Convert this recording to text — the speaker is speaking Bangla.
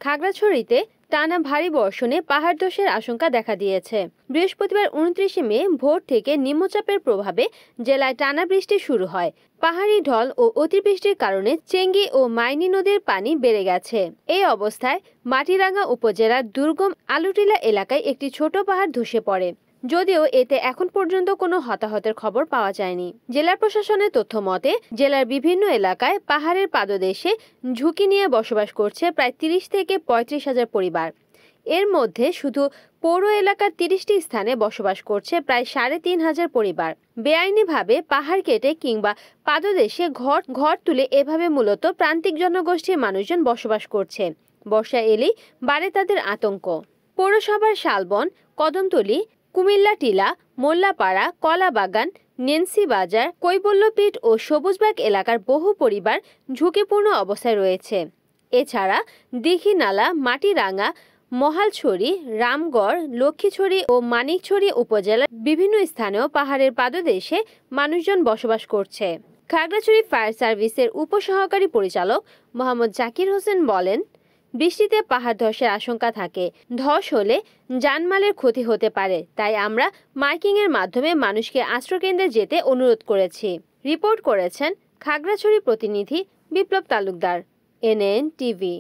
খাগড়াছড়িতে টানা ভারী বর্ষণে পাহাড় ধসের আশঙ্কা দেখা দিয়েছে। বৃহস্পতিবার 29 মে ভোর থেকে নিম্নচাপের প্রভাবে জেলায় টানা বৃষ্টি শুরু হয়। পাহাড়ি ঢল ও অতিবৃষ্টির কারণে চেঙ্গি ও মাইনী নদীর পানি বেড়ে গেছে। এই অবস্থায় মাটিরাঙ্গা উপজেলার দুর্গম আলুটিলা এলাকায় একটি ছোট পাহাড় ধসে পড়ে। যদিও এতে এখন পর্যন্ত কোনো হতাহতের খবর পাওয়া যায়নি। জেলা প্রশাসনের তথ্য মতে জেলার বিভিন্ন এলাকায় পাহাড়ের পাদদেশে ঝুঁকি নিয়ে বসবাস করছে প্রায় 30 থেকে 35,000 পরিবার। এর মধ্যে শুধু পৌর এলাকার 30টি স্থানে বসবাস করছে প্রায় 3,500 পরিবার। বেআইনিভাবে পাহাড় কেটে কিংবা পাদদেশে ঘর তুলে এভাবে মূলত প্রান্তিক জনগোষ্ঠীর মানুষজন বসবাস করছে। বর্ষা এলেই বাড়ে তাদের আতঙ্ক। পৌরসভার শালবন, কদমতলী, কুমিল্লা টিলা, মোল্লাপাড়া, কলাবাগান, নেন্সি বাজার, কৈবল্যপীঠ ও সবুজবাগ এলাকার বহু পরিবার ঝুঁকিপূর্ণ অবস্থায় রয়েছে। এছাড়া দীঘিনালা, মাটিরাঙ্গা, মহালছড়ি, রামগড়, লক্ষ্মীছড়ি ও মানিকছড়ি উপজেলার বিভিন্ন স্থানেও পাহাড়ের পাদদেশে মানুষজন বসবাস করছে। খাগড়াছড়ি ফায়ার সার্ভিসের উপসহকারী পরিচালক মোহাম্মদ জাকির হোসেন বলেন, বৃষ্টিতে পাহাড় ধসের আশঙ্কা থাকে। ধস হলে জানমালের ক্ষতি হতে পারে, তাই আমরা মাইকিংয়ের মাধ্যমে মানুষকে আশ্রয়কেন্দ্রে যেতে অনুরোধ করেছি। রিপোর্ট করেছেন খাগড়াছড়ি প্রতিনিধি বিপ্লব তালুকদার, NN টিভি।